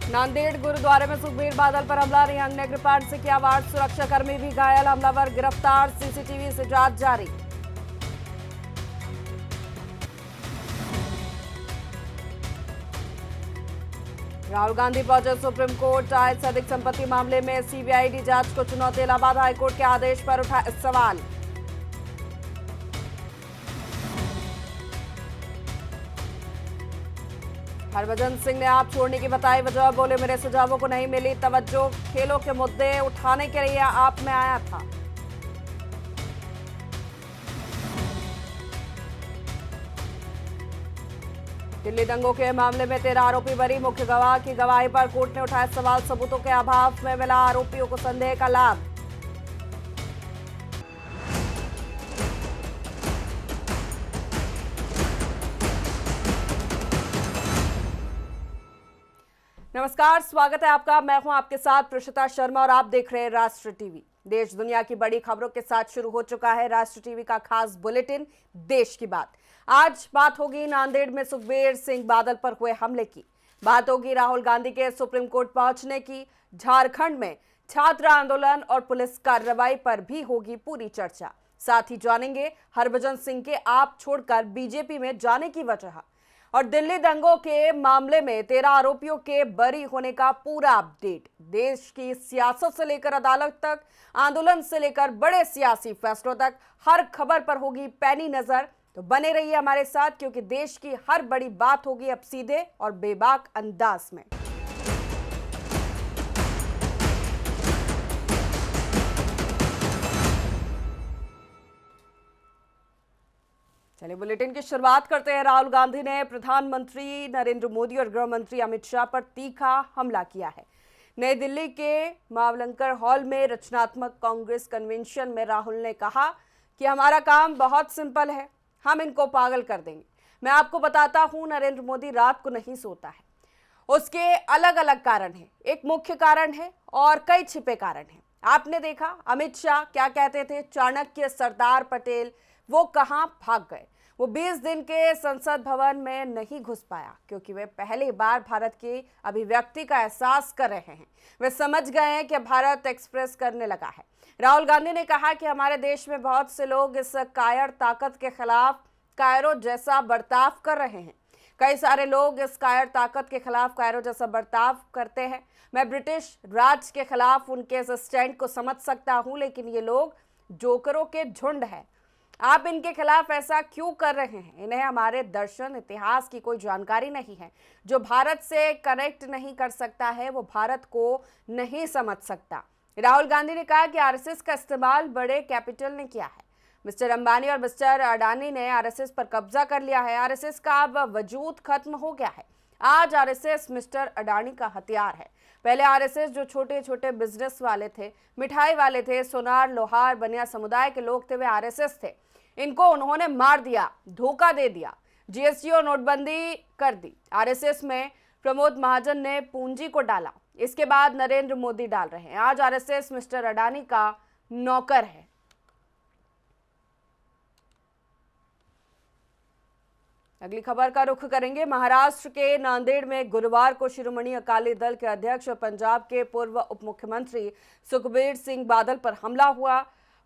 नांदेड़ गुरुद्वारे में सुखबीर बादल पर हमला, निहंग ने कृपाण से किया वार, सुरक्षाकर्मी भी घायल, हमलावर गिरफ्तार, सीसीटीवी से जांच जारी। राहुल गांधी पहुंचे सुप्रीम कोर्ट, आय से अधिक संपत्ति मामले में सीबीआईडी जांच को चुनौती, इलाहाबाद हाईकोर्ट के आदेश पर उठा सवाल। हरभजन सिंह ने आप छोड़ने की बताई वजह, बोले मेरे सुझावों को नहीं मिली तवज्जो, खेलों के मुद्दे उठाने के लिए आप में आया था। दिल्ली दंगों के मामले में 13 आरोपी बरी, मुख्य गवाह की गवाही पर कोर्ट ने उठाए सवाल, सबूतों के अभाव में मिला आरोपियों को संदेह का लाभ। नमस्कार, स्वागत है आपका। मैं हूं आपके साथ प्रशिता शर्मा और आप देख रहे हैं राष्ट्र टीवी। देश दुनिया की बड़ी खबरों के साथ शुरू हो चुका है राष्ट्र टीवी का खास बुलेटिन देश की बात। आज बात होगी नांदेड़ में सुखबीर सिंह बादल पर हुए हमले की, बात होगी राहुल गांधी के सुप्रीम कोर्ट पहुंचने की, झारखंड में छात्र आंदोलन और पुलिस कार्रवाई पर भी होगी पूरी चर्चा। साथ ही जानेंगे हरभजन सिंह के आप छोड़कर बीजेपी में जाने की वजह और दिल्ली दंगों के मामले में 13 आरोपियों के बरी होने का पूरा अपडेट। देश की सियासत से लेकर अदालत तक, आंदोलन से लेकर बड़े सियासी फैसलों तक हर खबर पर होगी पैनी नजर। तो बने रहिए हमारे साथ, क्योंकि देश की हर बड़ी बात होगी अब सीधे और बेबाक अंदाज में। चलिए बुलेटिन की शुरुआत करते हैं। राहुल गांधी ने प्रधानमंत्री नरेंद्र मोदी और गृह मंत्री अमित शाह पर तीखा हमला किया है। नई दिल्ली के मावलंकर हॉल में रचनात्मक कांग्रेस कन्वेंशन में राहुल ने कहा कि हमारा काम बहुत सिंपल है, हम इनको पागल कर देंगे। मैं आपको बताता हूं, नरेंद्र मोदी रात को नहीं सोता है, उसके अलग अलग कारण हैं। एक मुख्य कारण है और कई छिपे कारण हैं। आपने देखा अमित शाह क्या कहते थे, चाणक्य सरदार पटेल वो कहां भाग गए। वो 20 दिन के संसद भवन में नहीं घुस पाया क्योंकि वे पहली बार भारत की अभिव्यक्ति का एहसास कर रहे हैं। वे समझ गए हैं कि भारत एक्सप्रेस करने लगा है। राहुल गांधी ने कहा कि हमारे देश में बहुत से लोग इस कायर ताकत के खिलाफ कायरो जैसा बर्ताव कर रहे हैं। कई सारे लोग इस कायर ताकत के खिलाफ कायरो जैसा बर्ताव करते हैं। मैं ब्रिटिश राज के खिलाफ उनके इस स्टैंड को समझ सकता हूं, लेकिन ये लोग जोकरों के झुंड है। आप इनके खिलाफ ऐसा क्यों कर रहे हैं? इन्हें हमारे दर्शन इतिहास की कोई जानकारी नहीं है। जो भारत से कनेक्ट नहीं कर सकता है वो भारत को नहीं समझ सकता। राहुल गांधी ने कहा कि आरएसएस का इस्तेमाल बड़े कैपिटल ने किया है। मिस्टर अंबानी और मिस्टर अडानी ने आरएसएस पर कब्जा कर लिया है। आरएसएस का अब वजूद खत्म हो गया है। आज आरएसएस मिस्टर अडानी का हथियार है। पहले आरएसएस जो छोटे छोटे बिजनेस वाले थे, मिठाई वाले थे, सोनार लोहार बनिया समुदाय के लोग थे, वे आरएसएस थे। इनको उन्होंने मार दिया, धोखा दे दिया, जीएसटी और नोटबंदी कर दी। आरएसएस में प्रमोद महाजन ने पूंजी को डाला, इसके बाद नरेंद्र मोदी डाल रहे हैं। आज आरएसएस मिस्टर अडानी का नौकर है। अगली खबर का रुख करेंगे। महाराष्ट्र के नांदेड़ में गुरुवार को शिरोमणि अकाली दल के अध्यक्ष और पंजाब के पूर्व उप मुख्यमंत्री सुखबीर सिंह बादल पर हमला हुआ।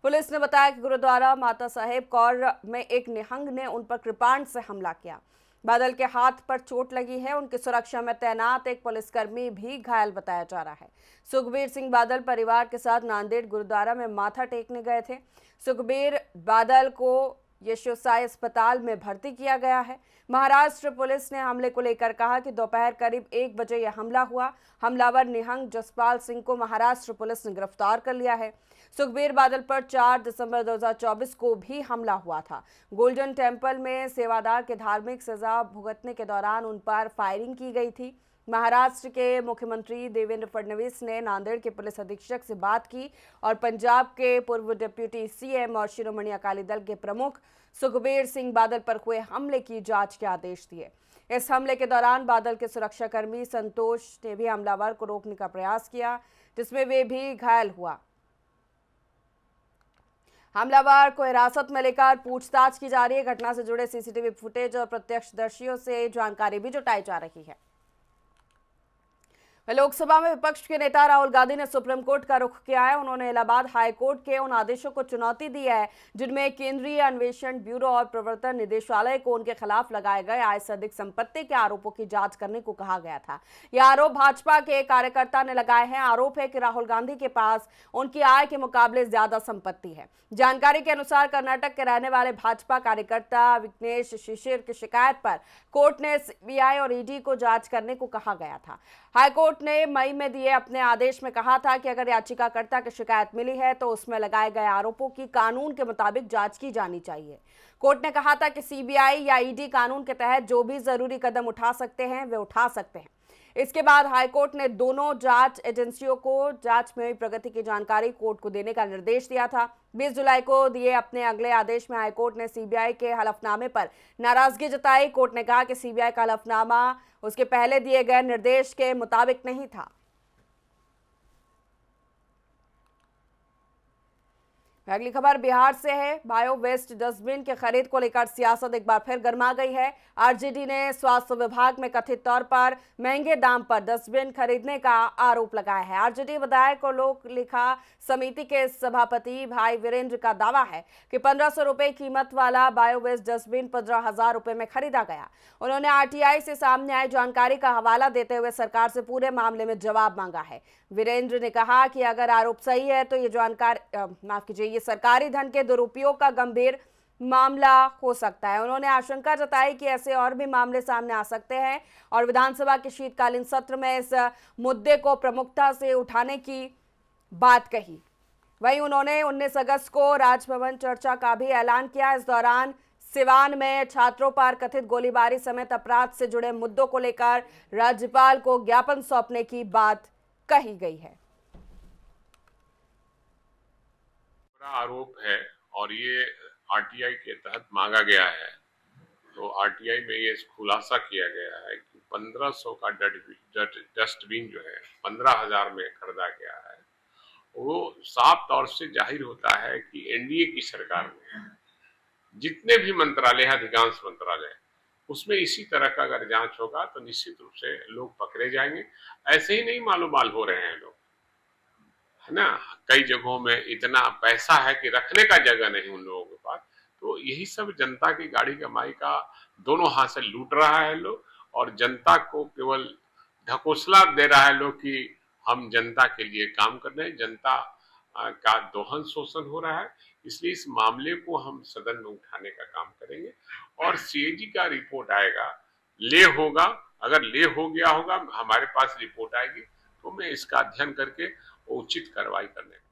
पुलिस ने बताया कि गुरुद्वारा माता साहेब कौर में एक निहंग ने उन पर कृपाण से हमला किया। बादल के हाथ पर चोट लगी है। उनकी सुरक्षा में तैनात एक पुलिसकर्मी भी घायल बताया जा रहा है। सुखबीर सिंह बादल परिवार के साथ नांदेड़ गुरुद्वारा में माथा टेकने गए थे। सुखबीर बादल को यशोसाई अस्पताल में भर्ती किया गया है। महाराष्ट्र पुलिस ने हमले को लेकर कहा कि दोपहर करीब 1 बजे यह हमला हुआ। हमलावर निहंग जसपाल सिंह को महाराष्ट्र पुलिस ने गिरफ्तार कर लिया है। सुखबीर बादल पर 4 दिसंबर 2024 को भी हमला हुआ था। गोल्डन टेम्पल में सेवादार के धार्मिक सजा भुगतने के दौरान उन पर फायरिंग की गई थी। महाराष्ट्र के मुख्यमंत्री देवेंद्र फडणवीस ने नांदेड़ के पुलिस अधीक्षक से बात की और पंजाब के पूर्व डिप्टी सीएम और शिरोमणि अकाली दल के प्रमुख सुखबीर सिंह बादल पर हुए हमले की जांच के आदेश दिए। इस हमले के दौरान बादल के सुरक्षाकर्मी संतोष ने भी हमलावर को रोकने का प्रयास किया, जिसमें वे भी घायल हुआ। हमलावर को हिरासत में लेकर पूछताछ की जा रही है। घटना से जुड़े सीसीटीवी फुटेज और प्रत्यक्षदर्शियों से जानकारी भी जुटाई जा रही है। लोकसभा में विपक्ष के नेता राहुल गांधी ने सुप्रीम कोर्ट का रुख किया है। उन्होंने इलाहाबाद हाई कोर्ट के उन आदेशों को चुनौती दी है जिनमें केंद्रीय अन्वेषण ब्यूरो और प्रवर्तन निदेशालय को उनके खिलाफ लगाए गए आय से अधिक संपत्ति के आरोपों की जांच करने को कहा गया था। यह आरोप भाजपा के कार्यकर्ता ने लगाए हैं। आरोप है कि राहुल गांधी के पास उनकी आय के मुकाबले ज्यादा संपत्ति है। जानकारी के अनुसार कर्नाटक के रहने वाले भाजपा कार्यकर्ता विघ्नेश शिशिर की शिकायत पर कोर्ट ने सीबीआई और ईडी को जांच करने को कहा गया था। हाईकोर्ट ने मई में दिए अपने आदेश में कहा था कि अगर याचिकाकर्ता की शिकायत मिली है तो उसमें लगाए गए आरोपों की कानून के मुताबिक जांच की जानी चाहिए। कोर्ट ने कहा था कि सीबीआई या ईडी कानून के तहत जो भी जरूरी कदम उठा सकते हैं वे उठा सकते हैं। इसके बाद हाईकोर्ट ने दोनों जांच एजेंसियों को जांच में हुई प्रगति की जानकारी कोर्ट को देने का निर्देश दिया था। 20 जुलाई को दिए अपने अगले आदेश में हाईकोर्ट ने सीबीआई के हलफनामे पर नाराजगी जताई। कोर्ट ने कहा कि सीबीआई का हलफनामा उसके पहले दिए गए निर्देश के मुताबिक नहीं था। अगली खबर बिहार से है। बायो वेस्ट डस्टबिन के खरीद को लेकर सियासत एक बार फिर गर्मा गई है। आरजेडी ने स्वास्थ्य विभाग में कथित तौर पर महंगे दाम पर डस्टबिन खरीदने का आरोप लगाया है। आरजेडी विधायक और लोक लेखा समिति के सभापति भाई वीरेंद्र का दावा है कि 1500 रुपए कीमत वाला बायो वेस्ट डस्टबिन 15,000 रुपए में खरीदा गया। उन्होंने आरटीआई से सामने आई जानकारी का हवाला देते हुए सरकार से पूरे मामले में जवाब मांगा है। वीरेंद्र ने कहा कि अगर आरोप सही है तो ये सरकारी धन के दुरुपयोग का गंभीर मामला हो सकता है। उन्होंने आशंका जताई कि ऐसे और भी मामले सामने आ सकते हैं और विधानसभा के शीतकालीन सत्र में इस मुद्दे को प्रमुखता से उठाने की बात कही। वहीं उन्होंने 19 अगस्त को राजभवन चर्चा का भी ऐलान किया। इस दौरान सिवान में छात्रों पर कथित गोलीबारी समेत अपराध से जुड़े मुद्दों को लेकर राज्यपाल को ज्ञापन सौंपने की बात कही गई है। आरोप है और ये आरटीआई के तहत मांगा गया है। तो आरटीआई में ये खुलासा किया गया है कि 1500 का डस्टबिन जो है 15,000 में खरीदा गया है। वो साफ तौर से जाहिर होता है कि एनडीए की सरकार में जितने भी मंत्रालय, अधिकांश मंत्रालय, उसमें इसी तरह का अगर जांच होगा तो निश्चित रूप से लोग पकड़े जाएंगे। ऐसे ही नहीं मालूमाल हो रहे हैं लोग, है ना। कई जगहों में इतना पैसा है कि रखने का जगह नहीं उन लोगों के पास। तो यही सब जनता की गाड़ी कमाई का दोनों हाथ से लूट रहा है लोग, और जनता को केवल ढकोसला दे रहा है लोग कि हम जनता के लिए काम कर रहे हैं। जनता का दोहन शोषण हो रहा है। इसलिए इस मामले को हम सदन में उठाने का काम करेंगे और सीएजी का रिपोर्ट आएगा, ले होगा, अगर ले हो गया होगा हमारे पास रिपोर्ट आएगी तो मैं इसका अध्ययन करके उचित कार्रवाई करने।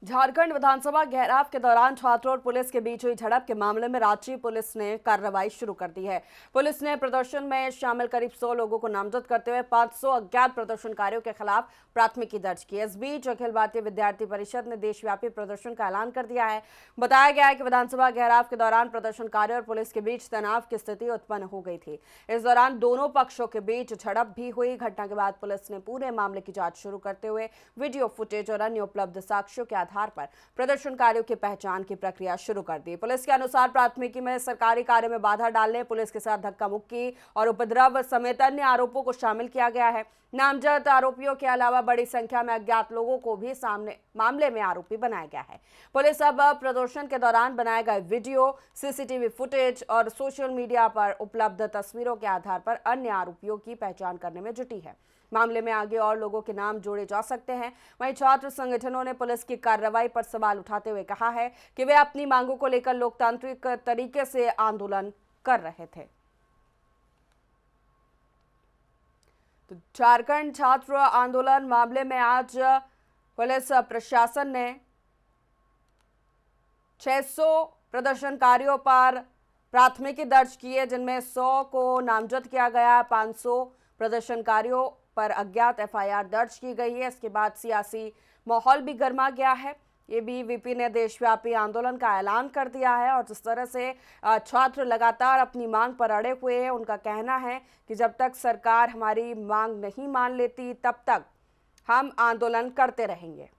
झारखंड विधानसभा घेराव के दौरान छात्रों और पुलिस के बीच हुई झड़प के मामले में रांची पुलिस ने कार्रवाई शुरू कर दी है। पुलिस ने प्रदर्शन में शामिल करीब 100 लोगों को नामजद करते हुए 500 अज्ञात प्रदर्शनकारियों के खिलाफ प्राथमिकी दर्ज की। इस बीच अखिल भारतीय विद्यार्थी परिषद ने देशव्यापी प्रदर्शन का ऐलान कर दिया है। बताया गया है कि विधानसभा घेराव के दौरान प्रदर्शनकारियों और पुलिस के बीच तनाव की स्थिति उत्पन्न हो गई थी। इस दौरान दोनों पक्षों के बीच झड़प भी हुई। घटना के बाद पुलिस ने पूरे मामले की जांच शुरू करते हुए वीडियो फुटेज और अन्य उपलब्ध साक्ष्यों के आधार पर प्रदर्शनकारियों की पहचान की प्रक्रिया शुरू कर दी। पुलिस के अनुसार प्राथमिकी में सरकारी कार्य में बाधा डालने, पुलिस के साथ धक्का मुक्की और उपद्रव समेत अन्य आरोपों को शामिल किया गया है। नामजद आरोपियों के अलावा बड़ी संख्या में अज्ञात लोगों को भी मामले में आरोपी बनाया गया है। पुलिस अब प्रदर्शन के दौरान बनाए गए वीडियो, सीसीटीवी फुटेज और सोशल मीडिया पर उपलब्ध तस्वीरों के आधार पर अन्य आरोपियों की पहचान करने में जुटी है। मामले में आगे और लोगों के नाम जोड़े जा सकते हैं। वहीं छात्र संगठनों ने पुलिस की कार्रवाई पर सवाल उठाते हुए कहा है कि वे अपनी मांगों को लेकर लोकतांत्रिक तरीके से आंदोलन कर रहे थे। तो झारखंड छात्र आंदोलन मामले में आज पुलिस प्रशासन ने 600 प्रदर्शनकारियों पर प्राथमिकी दर्ज की है, जिनमें 100 को नामजद किया गया। 500 प्रदर्शनकारियों पर अज्ञात एफआईआर दर्ज की गई है। इसके बाद सियासी माहौल भी गर्मा गया है। एबीवीपी ने देशव्यापी आंदोलन का ऐलान कर दिया है और जिस तरह से छात्र लगातार अपनी मांग पर अड़े हुए हैं, उनका कहना है कि जब तक सरकार हमारी मांग नहीं मान लेती तब तक हम आंदोलन करते रहेंगे।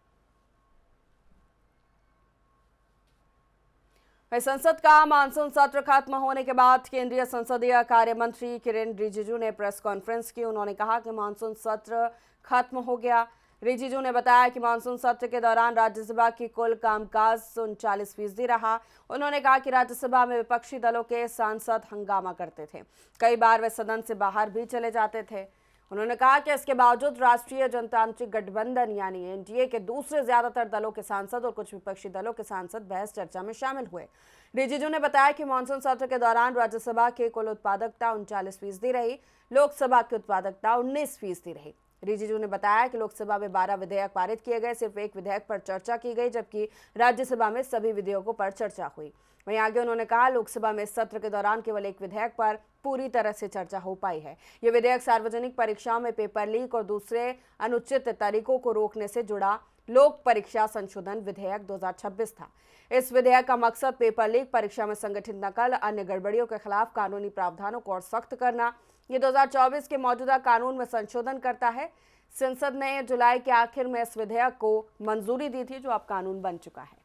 वहीं संसद का मानसून सत्र खत्म होने के बाद केंद्रीय संसदीय कार्य मंत्री किरेन रिजिजू ने प्रेस कॉन्फ्रेंस की। उन्होंने कहा कि मानसून सत्र खत्म हो गया। रिजिजू ने बताया कि मानसून सत्र के दौरान राज्यसभा की कुल कामकाज 39% रहा। उन्होंने कहा कि राज्यसभा में विपक्षी दलों के सांसद हंगामा करते थे, कई बार वे सदन से बाहर भी चले जाते थे। उन्होंने कहा कि इसके बावजूद राष्ट्रीय जनतांत्रिक गठबंधन यानी एनडीए के दूसरे ज्यादातर दलों के सांसद और कुछ विपक्षी दलों के सांसद बहस चर्चा में शामिल हुए। रिजिजू ने बताया कि मानसून सत्र के दौरान राज्यसभा की कुल उत्पादकता 39% रही, लोकसभा की उत्पादकता 19% रही। रिजिजू ने बताया कि लोकसभा में 12 विधेयक पारित किए गए, सिर्फ एक विधेयक पर चर्चा की गई, जबकि राज्यसभा में सभी विधेयकों पर चर्चा हुई। वहीं आगे उन्होंने कहा, लोकसभा में सत्र के दौरान केवल एक विधेयक पर पूरी तरह से चर्चा हो पाई है। ये विधेयक सार्वजनिक परीक्षाओं में पेपर लीक और दूसरे अनुचित तरीकों को रोकने से जुड़ा लोक परीक्षा संशोधन विधेयक 2026 था। इस विधेयक का मकसद पेपर लीक, परीक्षा में संगठित नकल, अन्य गड़बड़ियों के खिलाफ कानूनी प्रावधानों को और सख्त करना। ये 2024 के मौजूदा कानून में संशोधन करता है। संसद ने जुलाई के आखिर में इस विधेयक को मंजूरी दी थी, जो अब कानून बन चुका है।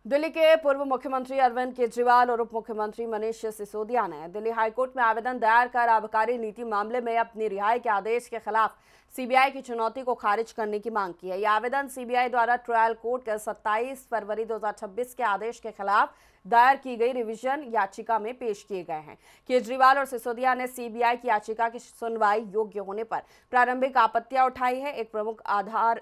दिल्ली के पूर्व मुख्यमंत्री अरविंद केजरीवाल और उप मुख्यमंत्री मनीष सिसोदिया ने दिल्ली हाईकोर्ट में आवेदन दायर कर आबकारी नीति मामले में अपनी रिहाई के आदेश के खिलाफ सीबीआई की चुनौती को खारिज करने की मांग की है। यह आवेदन सीबीआई द्वारा ट्रायल कोर्ट के 27 फरवरी 2026 के आदेश के खिलाफ दायर की गई रिवीजन याचिका में पेश किए गए हैं। केजरीवाल और सिसोदिया ने सीबीआई की याचिका की सुनवाई योग्य होने पर प्रारंभिक आपत्तियां उठाई है। एक प्रमुख आधार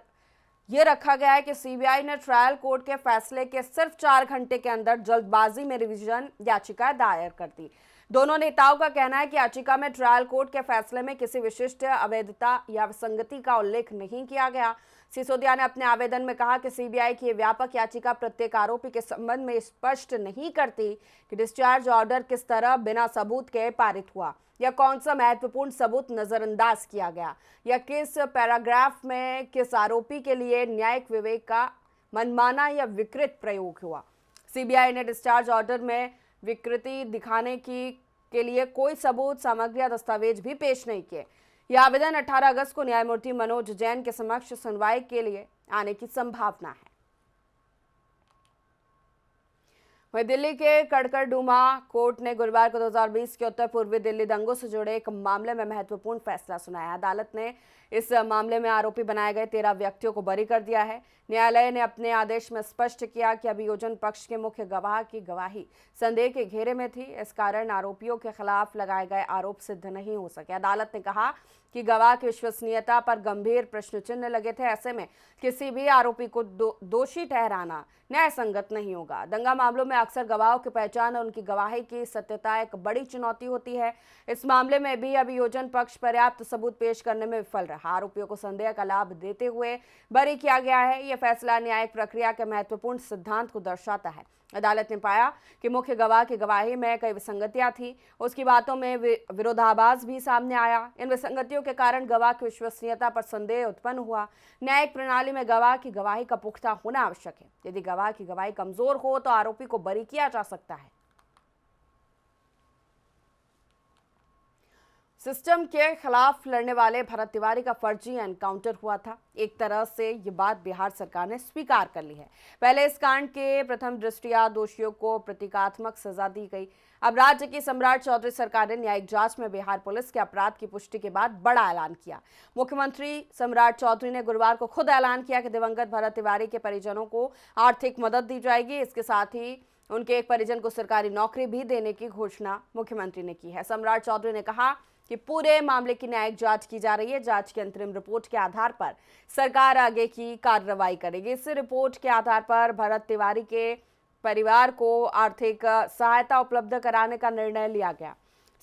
ये रखा गया है कि सीबीआई ने ट्रायल कोर्ट के फैसले के सिर्फ 4 घंटे के अंदर जल्दबाजी में रिवीजन याचिका दायर कर दी। दोनों नेताओं का कहना है कि याचिका में ट्रायल कोर्ट के फैसले में किसी विशिष्ट अवैधता या विसंगति का उल्लेख नहीं किया गया। सिसोदिया ने अपने आवेदन में कहा कि सीबीआई की व्यापक याचिका प्रत्येक आरोपी के संबंध में स्पष्ट नहीं करती कि डिस्चार्ज ऑर्डर किस तरह बिना सबूत के पारित हुआ या कौन सा महत्वपूर्ण सबूत नजरअंदाज किया गया या किस पैराग्राफ में किस आरोपी के लिए न्यायिक विवेक का मनमाना या विकृत प्रयोग हुआ। सीबीआई ने डिस्चार्ज ऑर्डर में विकृति दिखाने के लिए कोई सबूत, सामग्री या दस्तावेज भी पेश नहीं किए। यह आवेदन 18 अगस्त को न्यायमूर्ति मनोज जैन के समक्ष सुनवाई के लिए आने की संभावना है। वहीं दिल्ली के कड़कड़डूमा कोर्ट ने गुरुवार को 2020 के उत्तर पूर्वी दिल्ली दंगों से जुड़े एक मामले में महत्वपूर्ण फैसला सुनाया। अदालत ने इस मामले में आरोपी बनाए गए 13 व्यक्तियों को बरी कर दिया है। न्यायालय ने अपने आदेश में स्पष्ट किया कि अभियोजन पक्ष के मुख्य गवाह की गवाही संदेह के घेरे में थी, इस कारण आरोपियों के खिलाफ लगाए गए आरोप सिद्ध नहीं हो सके। अदालत ने कहा कि गवाह की विश्वसनीयता पर गंभीर प्रश्न चिन्ह लगे थे, ऐसे में किसी भी आरोपी को दोषी ठहराना न्याय संगत नहीं होगा। दंगा मामलों में अक्सर गवाहों की पहचान और उनकी गवाही की सत्यता एक बड़ी चुनौती होती है। इस मामले में भी अभियोजन पक्ष पर्याप्त सबूत पेश करने में विफल रहा। आरोपियों को संदेह का लाभ देते हुए बरी किया गया है। यह फैसला न्यायिक प्रक्रिया के महत्वपूर्ण सिद्धांत को दर्शाता है। अदालत ने पाया कि मुख्य गवाह की गवाही में कई विसंगतियां थी, उसकी बातों में विरोधाभास भी सामने आया। इन विसंगतियों के कारण गवाह की विश्वसनीयता पर संदेह उत्पन्न हुआ। न्यायिक प्रणाली में गवाह की गवाही का पुख्ता होना आवश्यक है। यदि गवाह की गवाही कमजोर हो तो आरोपी को बरी किया जा सकता है। सिस्टम के खिलाफ लड़ने वाले भरत तिवारी का फर्जी एनकाउंटर हुआ था। एक तरह से ये बात बिहार सरकार ने स्वीकार कर ली है। पहले इस कांड के प्रथम दृष्टया दोषियों को प्रतीकात्मक सजा दी गई। अब राज्य की सम्राट चौधरी सरकार ने न्यायिक जांच में बिहार पुलिस के अपराध की पुष्टि के बाद बड़ा ऐलान किया। मुख्यमंत्री सम्राट चौधरी ने गुरुवार को खुद ऐलान किया कि दिवंगत भरत तिवारी के परिजनों को आर्थिक मदद दी जाएगी। इसके साथ ही उनके एक परिजन को सरकारी नौकरी भी देने की घोषणा मुख्यमंत्री ने की है। सम्राट चौधरी ने कहा कि पूरे मामले की न्यायिक जांच की जा रही है। जांच की अंतरिम रिपोर्ट के आधार पर सरकार आगे की कार्रवाई करेगी। इस रिपोर्ट के आधार पर भरत तिवारी के परिवार को आर्थिक सहायता उपलब्ध कराने का निर्णय लिया गया।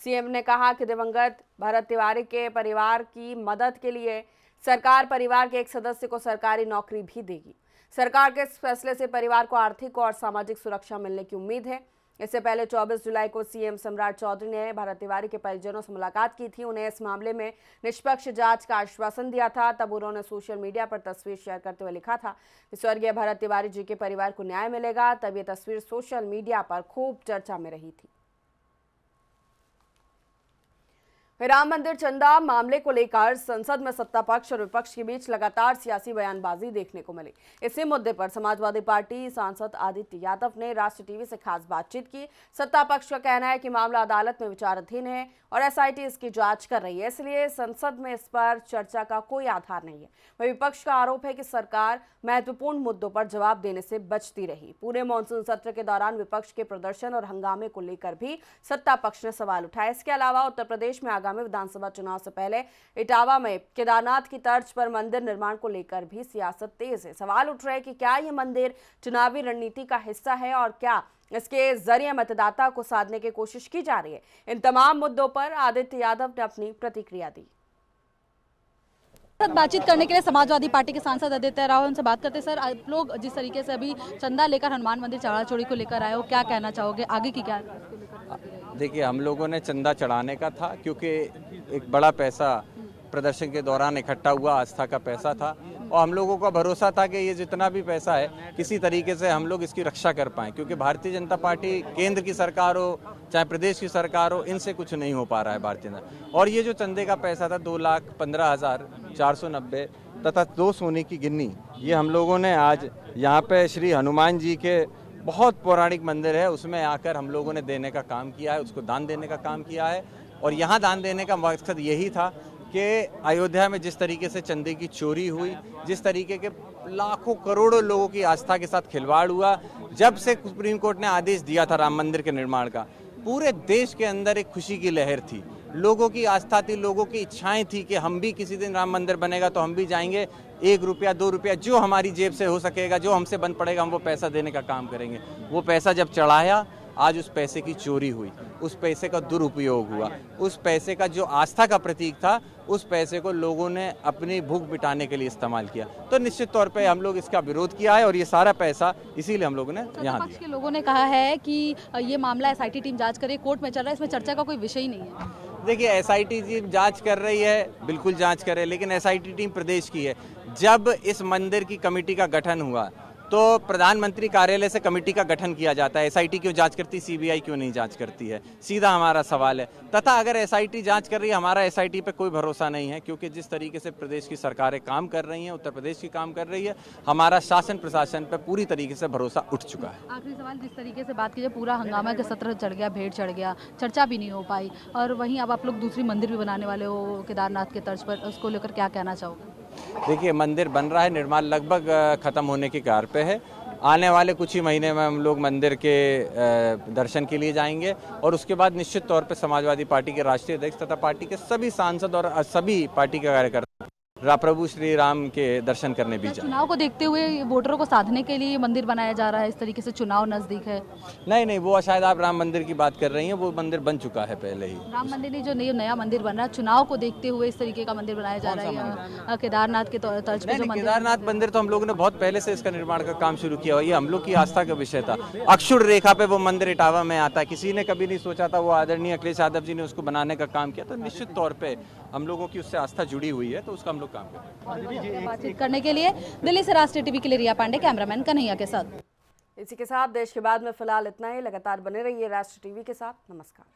सीएम ने कहा कि दिवंगत भरत तिवारी के परिवार की मदद के लिए सरकार परिवार के एक सदस्य को सरकारी नौकरी भी देगी। सरकार के इस फैसले से परिवार को आर्थिक और सामाजिक सुरक्षा मिलने की उम्मीद है। इससे पहले 24 जुलाई को सीएम सम्राट चौधरी ने भरत तिवारी के परिजनों से मुलाकात की थी। उन्हें इस मामले में निष्पक्ष जांच का आश्वासन दिया था। तब उन्होंने सोशल मीडिया पर तस्वीर शेयर करते हुए लिखा था कि स्वर्गीय भरत तिवारी जी के परिवार को न्याय मिलेगा। तब ये तस्वीर सोशल मीडिया पर खूब चर्चा में रही थी। राम मंदिर चंदा मामले को लेकर संसद में सत्ता पक्ष और विपक्ष के बीच लगातार सियासी बयानबाजी देखने को मिली। इसी मुद्दे पर समाजवादी पार्टी सांसद आदित्य यादव ने राष्ट्र टीवी से खास बातचीत की। सत्ता पक्ष का कहना है कि मामला अदालत में विचाराधीन है और एसआईटी इसकी जांच कर रही है, इसलिए संसद में इस पर चर्चा का कोई आधार नहीं है। वहीं विपक्ष का आरोप है कि सरकार महत्वपूर्ण मुद्दों पर जवाब देने से बचती रही। पूरे मानसून सत्र के दौरान विपक्ष के प्रदर्शन और हंगामे को लेकर भी सत्ता पक्ष ने सवाल उठाए। इसके अलावा उत्तर प्रदेश में आगामी विधानसभा चुनाव से पहले इटावा में केदारनाथ की तर्ज पर मंदिर निर्माण को लेकर भी सियासत तेज है। सवाल उठ रहे हैं कि क्या ये मंदिर चुनावी रणनीति का हिस्सा है और क्या इसके जरिए मतदाता को साधने की कोशिश की जा रही है। इन तमाम मुद्दों पर आदित्य यादव ने अपनी प्रतिक्रिया दी। बातचीत करने के लिए समाजवादी पार्टी के सांसद आदित्य राव उनसे बात करते हैं। सर, आप लोग जिस तरीके से अभी चंदा लेकर हनुमान मंदिर चढ़ा चोरी को लेकर आए हो, क्या कहना चाहोगे, आगे की क्या? देखिए, हम लोगों ने चंदा चढ़ाने का था क्योंकि एक बड़ा पैसा प्रदर्शन के दौरान इकट्ठा हुआ, आस्था का पैसा था और हम लोगों का भरोसा था कि ये जितना भी पैसा है किसी तरीके से हम लोग इसकी रक्षा कर पाएं, क्योंकि भारतीय जनता पार्टी केंद्र की सरकार हो चाहे प्रदेश की सरकार हो, इनसे कुछ नहीं हो पा रहा है भारतीय जनता। और ये जो चंदे का पैसा था 2,15,490 तथा 2 सोने की गिन्नी, ये हम लोगों ने आज यहाँ पे श्री हनुमान जी के बहुत पौराणिक मंदिर है उसमें आकर हम लोगों ने देने का काम किया है, उसको दान देने का काम किया है। और यहाँ दान देने का मकसद यही था कि अयोध्या में जिस तरीके से चंदे की चोरी हुई, जिस तरीके के लाखों करोड़ों लोगों की आस्था के साथ खिलवाड़ हुआ, जब से सुप्रीम कोर्ट ने आदेश दिया था राम मंदिर के निर्माण का, पूरे देश के अंदर एक खुशी की लहर थी, लोगों की आस्था थी, लोगों की इच्छाएं थी कि हम भी किसी दिन राम मंदिर बनेगा तो हम भी जाएंगे, 1 रुपया 2 रुपया जो हमारी जेब से हो सकेगा, जो हमसे बन पड़ेगा, हम वो पैसा देने का काम करेंगे। वो पैसा जब चढ़ाया, आज उस पैसे की चोरी हुई, उस पैसे का दुरुपयोग हुआ, उस पैसे का जो आस्था का प्रतीक था उस पैसे को लोगों ने अपनी भूख मिटाने के लिए इस्तेमाल किया। तो निश्चित तौर पे हम लोग इसका विरोध किया है और ये सारा पैसा इसीलिए हम लोगों ने यहाँ दिया। के लोगों ने कहा है कि ये मामला एसआईटी टीम जांच करे, कोर्ट में चल रहा है, इसमें चर्चा का कोई विषय ही नहीं है। देखिए, एसआईटी टीम जांच कर रही है, बिल्कुल जांच करे, लेकिन एसआईटी टीम प्रदेश की है। जब इस मंदिर की कमेटी का गठन हुआ तो प्रधानमंत्री कार्यालय से कमेटी का गठन किया जाता है। एसआईटी क्यों जांच करती, सीबीआई क्यों नहीं जांच करती है, सीधा हमारा सवाल है। तथा अगर एसआईटी जांच कर रही है, हमारा एसआईटी पे कोई भरोसा नहीं है, क्योंकि जिस तरीके से प्रदेश की सरकारें काम कर रही हैं, उत्तर प्रदेश की काम कर रही है, हमारा शासन प्रशासन पे पूरी तरीके से भरोसा उठ चुका है। आखिरी सवाल, जिस तरीके से बात कीजिए, पूरा हंगामा का सत्र चढ़ गया, भीड़ चढ़ गया, चर्चा भी नहीं हो पाई, और वहीं अब आप लोग दूसरी मंदिर भी बनाने वाले हो केदारनाथ के तर्ज पर, उसको लेकर क्या कहना चाहोगे? देखिए, मंदिर बन रहा है, निर्माण लगभग खत्म होने की कगार पे है। आने वाले कुछ ही महीने में हम लोग मंदिर के दर्शन के लिए जाएंगे और उसके बाद निश्चित तौर पे समाजवादी पार्टी के राष्ट्रीय अध्यक्ष तथा पार्टी के सभी सांसद और सभी पार्टी के कार्यकर्ता प्रभु श्री राम के दर्शन करने भी जाएंगे। चुनाव को देखते हुए वोटरों को साधने के लिए मंदिर बनाया जा रहा है, इस तरीके से चुनाव नजदीक है। नहीं, वो शायद आप राम मंदिर की बात कर रही हैं, वो मंदिर बन चुका है पहले ही। राम मंदिर नहीं, जो नया मंदिर बन रहा है, चुनाव को देखते हुए इस तरीके का मंदिर बनाया जा रहा है केदारनाथ के तर्ज पे। जो केदारनाथ मंदिर तो हम लोगों ने बहुत पहले से इसका निर्माण का काम शुरू किया हुआ, ये हम लोग की आस्था का विषय था। अक्षुण रेखा पे वो मंदिर इटावा में आता है, किसी ने कभी नहीं सोचा था, वो आदरणीय अखिलेश यादव जी ने उसको बनाने का काम किया। तो निश्चित तौर पे हम लोगों की उससे आस्था जुड़ी हुई है, तो उसका हम लोग काम करें। बातचीत करने के लिए दिल्ली से राष्ट्रीय टीवी के लिए रिया पांडे, कैमरामैन कन्हैया के साथ। इसी के साथ देश के बाद में फिलहाल इतना ही। लगातार बने रहिए राष्ट्रीय टीवी के साथ। नमस्कार।